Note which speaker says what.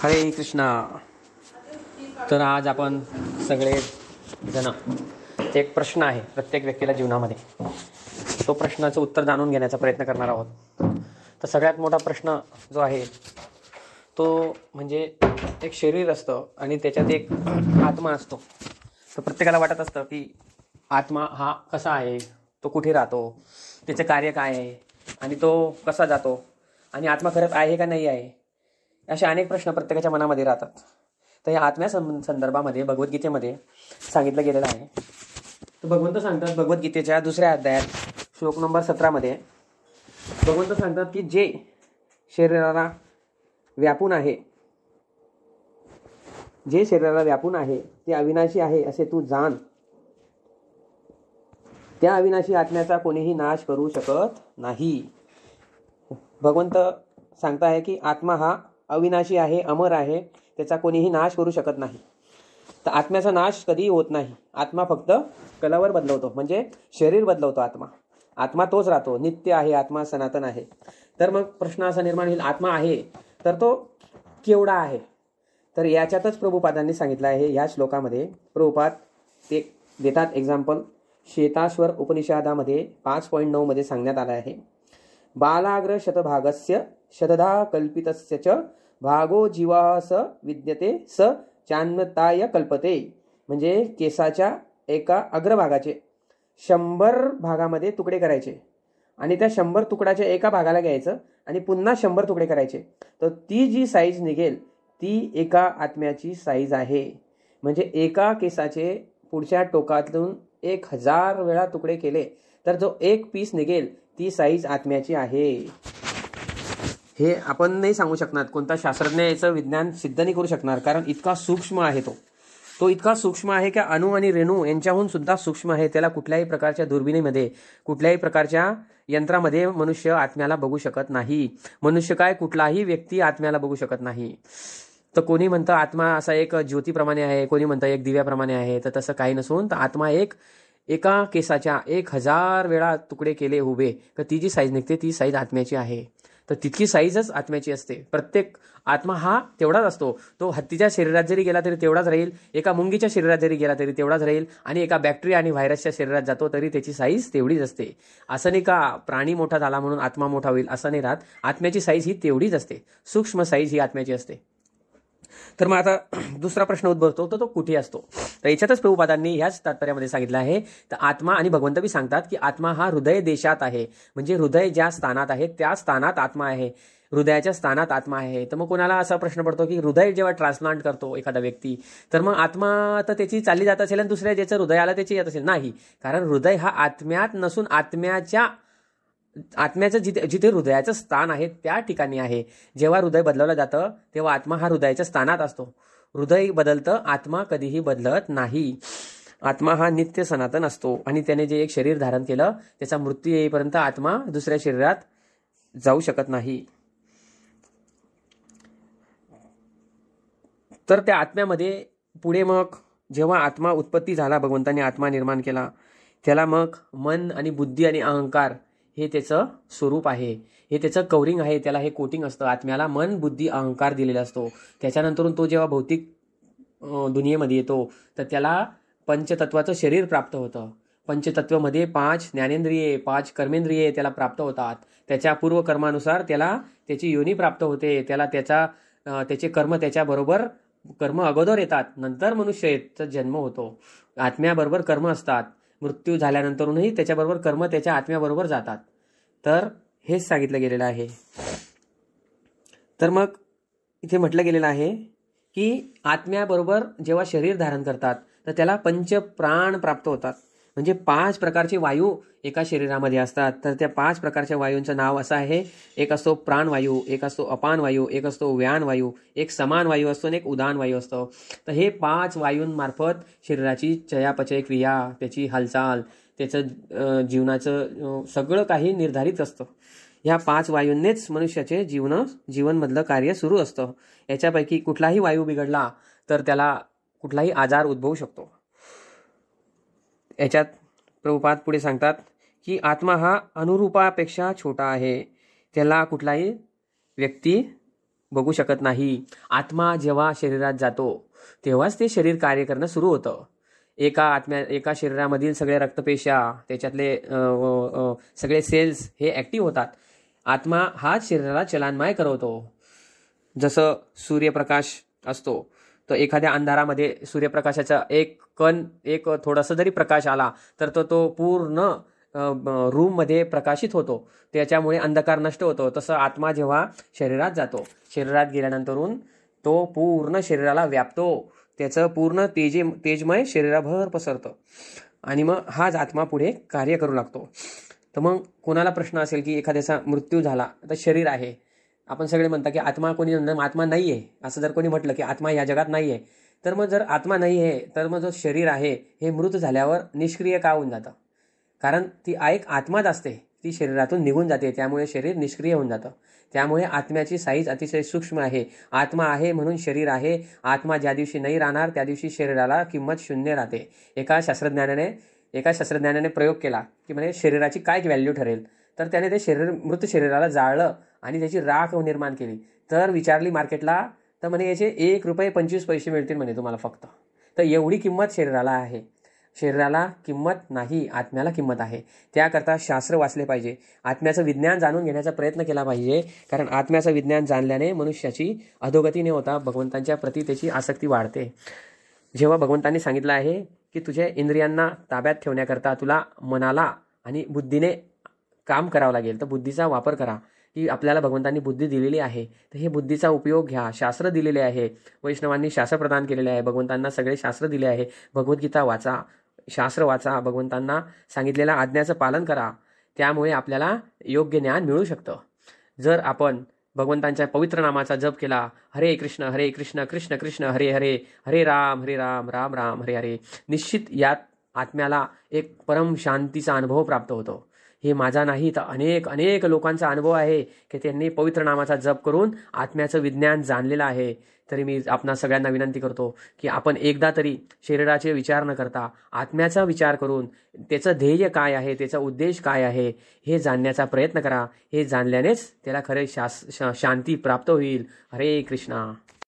Speaker 1: हरे कृष्णा. तर आज आपण सगळे जण एक प्रश्न आहे प्रत्येक व्यक्तीला जीवनामध्ये, तो प्रश्नाचं उत्तर जाणून घेण्याचा प्रयत्न करणार आहोत. तर सगळ्यात मोठा प्रश्न जो आहे तो म्हणजे एक शरीर असतं आणि त्याच्यात एक आत्मा असतो. तर प्रत्येकाला वाटत असतं की आत्मा हा कसा आहे, तो कुठे राहतो, त्याचे कार्य काय आहे आणि तो कसा जातो आणि आत्मा खरंच आहे का नाही आहे, असे अनेक प्रश्न प्रत्येकाच्या मनामध्ये राहतात. तर या आत्म्या संदर्भामध्ये भगवद्गीतेमध्ये सांगितलं गेलेलं आहे. तर भगवंत सांगतात भगवद्गीतेच्या 2ऱ्या अध्यायात श्लोक नंबर 17 मध्ये भगवंत सांगतात की जे शरीराला व्यापून आहे, जे शरीराला व्यापून आहे ते अविनाशी आहे असे तू जाण. त्या अविनाशी आत्म्याचा कोणीही नाश करू शकत नाही. भगवंत सांगता आहे की आत्मा हा अविनाशी आहे, अमर आहे, त्याचा कोणीही नाश करू शकत नाही. तर आत्म्याचा नाश कधीही होत नाही. आत्मा फक्त कलावर बदलवतो, म्हणजे शरीर बदलवतो. आत्मा तोच राहतो, नित्य आहे, आत्मा सनातन आहे. तर मग प्रश्न असा निर्माण होईल, आत्मा आहे तर तो केवढा आहे? तर याच्यातच प्रभुपादांनी सांगितलं आहे. ह्या श्लोकामध्ये प्रभुपाद ते देतात एक्झाम्पल. श्वेताश्वर उपनिषदामध्ये 5.9 मध्ये सांगण्यात आलं आहे, बालाग्र शतभागस्य शतधा कल्पितस्य च भागो जीवा स विद्यते स चान्मताय कल्पते. म्हणजे केसाच्या एका अग्रभागाचे 100 भागामध्ये तुकडे करायचे आणि त्या 100 तुकड्याच्या एका भागाला घ्यायचं आणि पुन्हा 100 तुकडे करायचे. तर ती जी साईज निघेल ती एका आत्म्याची साईज आहे. म्हणजे एका केसाचे पुढच्या टोकातून 1000 वेळा तुकडे केले तर जो एक पीस निघेल ती साईज आत्म्याची आहे. हे आपण नाही सांगू शकणार, कोणता शास्त्रज्ञ याचं विज्ञान सिद्ध नाही करू शकणार, कारण इतका सूक्ष्म आहे तो इतका सूक्ष्म आहे की अणु आणि रेणू यांच्याहून सुद्धा सूक्ष्म आहे. त्याला कुठल्याही प्रकारच्या दुर्बिणीमध्ये, कुठल्याही प्रकारच्या यंत्रामध्ये मनुष्य आत्म्याला बघू शकत नाही. मनुष्य काय, कुठलाही व्यक्ती आत्म्याला बघू शकत नाही. तर कोणी म्हणतं आत्मा असा एक ज्योतीप्रमाणे आहे, कोणी म्हणतं एक दिव्याप्रमाणे आहे. तर तसं काही नसून तर आत्मा एका केसाच्या 1000 वेळा तुकडे केले उभे तर ती जी साईज निघते ती साईज आत्म्याची आहे. तर तितकी साईजच आत्म्याची असते. प्रत्येक आत्मा हा तेवढाच असतो. तो हत्तीच्या शरीरात जरी गेला तरी तेवढाच राहील, एका मुंगीच्या शरीरात जरी गेला तरी तेवढाच राहील, आणि एका बॅक्टेरिया आणि व्हायरसच्या शरीरात जातो तरी त्याची साईज तेवढीच असते. असं नाही का प्राणी मोठा झाला म्हणून आत्मा मोठा होईल, असं नाही राहत. आत्म्याची साईज ही तेवढीच असते, सूक्ष्म साईज ही आत्म्याची असते. तर मग आता दुसरा प्रश्न उद्भवतो, तो कुठे असतो? तर याच्यातच प्रभुपादांनी ह्याच तात्पर्यामध्ये सांगितलं आहे. तर आत्मा आणि भगवंत बी सांगतात की आत्मा हा हृदय देशात आहे. म्हणजे हृदय ज्या स्थानात आहे त्या स्थानात आत्मा आहे, हृदयाच्या स्थानात आत्मा आहे. तर मग कोणाला असा प्रश्न पडतो की हृदय जेव्हा ट्रान्सप्लांट करतो एखादा व्यक्ती, तर मग आत्मा तर त्याची चालली जात असेल आणि दुसऱ्या ज्याचं हृदय आलं त्याची येत असेल? नाही, कारण हृदय हा आत्म्यात नसून आत्म्याचं जिथे हृदयाचं स्थान आहे त्या ठिकाणी आहे. जेव्हा हृदय बदलवलं जातं तेव्हा आत्मा हा हृदयाच्या स्थानात असतो. हृदय बदलतं, आत्मा कधीही बदलत नाही. आत्मा हा नित्य सनातन असतो आणि त्याने जे एक शरीर धारण केलं त्याचा मृत्यू येईपर्यंत आत्मा दुसऱ्या शरीरात जाऊ शकत नाही. तर त्या आत्म्यामध्ये पुढे मग जेव्हा आत्मा उत्पत्ती झाला, भगवंतांनी आत्मा निर्माण केला, त्याला मग मन आणि बुद्धी आणि अहंकार हे त्याचं स्वरूप आहे, हे त्याचं कवरिंग आहे, त्याला हे कोटिंग असतं. आत्म्याला मन बुद्धी अहंकार दिलेला असतो. त्याच्यानंतरून तो जेव्हा भौतिक दुनियेमध्ये येतो तर त्याला पंचतत्वाचं शरीर प्राप्त होतं. पंचतत्वमध्ये 5 ज्ञानेंद्रिये, 5 कर्मेंद्रिये त्याला प्राप्त होतात. त्याच्या पूर्वकर्मानुसार त्याला त्याची योनी प्राप्त होते. त्याला त्याचे कर्म त्याच्याबरोबर कर्म अगोदर येतात, नंतर मनुष्याचा जन्म होतो. आत्म्याबरोबर कर्म असतात. मृत्यू झाल्यानंतरूनही त्याच्याबरोबर कर्म त्याच्या आत्म्याबरोबर जातात. तर हेच सांगितलं गेलेलं आहे. तर मग इथे म्हटलं गेलेलं आहे की आत्म्याबरोबर जेव्हा शरीर धारण करतात तर त्याला 5 प्राण प्राप्त होतात. म्हणजे 5 प्रकारचे वायू एका शरीरामध्ये असतात. तर त्या 5 प्रकारच्या वायूंचं नाव असं आहे, एक असतो प्राणवायू, एक असतो अपान वायू, एक असतो व्यान वायू, एक समान वायू असतो आणि एक उदान वायू असतो. तर हे 5 वायूंमार्फत शरीराची चयापचय क्रिया, त्याची हालचाल, त्याचं जीवनाचं सगळं काही निर्धारित असतं. ह्या 5 वायूंनीच मनुष्याचे जीवनमधलं कार्य सुरू असतं. याच्यापैकी कुठलाही वायू बिघडला तर त्याला कुठलाही आजार उद्भवू शकतो. याच्यात प्रभुपाद पुढे सांगतात की आत्मा हा अनुरूपापेक्षा छोटा आहे, त्याला कुठलाही व्यक्ती बघू शकत नाही. आत्मा जेव्हा शरीरात जातो तेव्हाच ते शरीर कार्य करणं सुरू होतं. एका शरीरामधील सगळे रक्तपेशा, त्याच्यातले सगळे सेल्स हे ॲक्टिव्ह होतात. आत्मा हाच शरीराला चलनमय करवतो. जसं सूर्यप्रकाश असतो, तर एखाद्या अंधारामध्ये सूर्यप्रकाशाचा एक थोडासा जरी प्रकाश आला तर तो पूर्ण रूममध्ये प्रकाशित होतो, त्याच्यामुळे अंधकार नष्ट होतो. तसं आत्मा जेव्हा शरीरात जातो, शरीरात गेल्यानंतरून तो पूर्ण शरीराला व्यापतो, त्याचं पूर्ण तेजमय शरीराभर पसरतं आणि मग हाच आत्मा पुढे कार्य करू लागतो. तर मग कोणाला प्रश्न असेल की एखाद्याचा मृत्यू झाला तर शरीर आहे, आपण सगळे म्हणता की आत्मा आत्मा नाही आहे. असं जर कोणी म्हटलं की आत्मा या जगात नाही आहे, तर मग जर आत्मा नाही आहे तर मग जो शरीर आहे हे मृत झाल्यावर निष्क्रिय का होऊन जातं? कारण ती एक आत्माच असते, ती शरीरातून निघून जाते, त्यामुळे शरीर निष्क्रिय होऊन जातं. त्यामुळे आत्म्याची साईज अतिशय सूक्ष्म आहे. आत्मा आहे म्हणून शरीर आहे. आत्मा ज्या दिवशी नाही राहणार त्या दिवशी शरीराला किंमत शून्य राहते. एका शास्त्रज्ञानाने प्रयोग केला की म्हणजे शरीराची काय व्हॅल्यू ठरेल, तर त्याने ते मृत शरीराला जाळलं आणि त्याची राख निर्माण केली. तर विचारली मार्केटला, तर म्हणे याचे ₹1.25 मिळतील म्हणे तुम्हाला फक्त. तर एवढी किंमत शरीराला आहे. शरीराला किंमत नाही, आत्म्याला किंमत आहे. त्याकरता शास्त्र वाचले पाहिजे, आत्म्याचं विज्ञान जाणून घेण्याचा प्रयत्न केला पाहिजे. कारण आत्म्याचं विज्ञान जाणल्याने मनुष्याची अधोगती न होता भगवंतांच्या प्रती त्याची आसक्ती वाढते. जेव्हा भगवंतांनी सांगितलं आहे की तुझ्या इंद्रियांना ताब्यात ठेवण्याकरता तुला मनाला आणि बुद्धीने काम करावं लागेल, तर बुद्धीचा वापर करा. की आपल्याला भगवंतांनी बुद्धी दिलेली आहे, तर हे बुद्धीचा उपयोग घ्या. शास्त्र दिलेले आहे, वैष्णवांनी शास्त्र प्रदान केलेले आहे, भगवंतांना सगळे शास्त्र दिले आहे. भगवद्गीता वाचा, शास्त्र वाचा, भगवंतांना सांगितलेल्या आज्ञाचं पालन करा. त्यामुळे आपल्याला योग्य ज्ञान मिळू शकतं. जर आपण भगवंतांच्या पवित्र नामाचा जप केला, हरे कृष्ण कृष्ण कृष्ण हरे हरे, हरे राम राम राम हरे हरे, निश्चित यात आत्म्याला एक परम शांतीचा अनुभव प्राप्त होतो. हे माझा नाही तर अनेक लोकांचा अनुभव आहे की त्यांनी पवित्र नामाचा जप करून आत्म्याचं विज्ञान जाणलेलं आहे. तरी मी आपणा सगळ्यांना विनंती करतो की आपण एकदा तरी शरीराचे विचार न करता आत्म्याचा विचार करून त्याचं ध्येय काय आहे, त्याचा उद्देश काय आहे हे जाणण्याचा प्रयत्न करा. हे जाणल्यानेच त्याला खरे शांती प्राप्त होईल. हरे कृष्णा.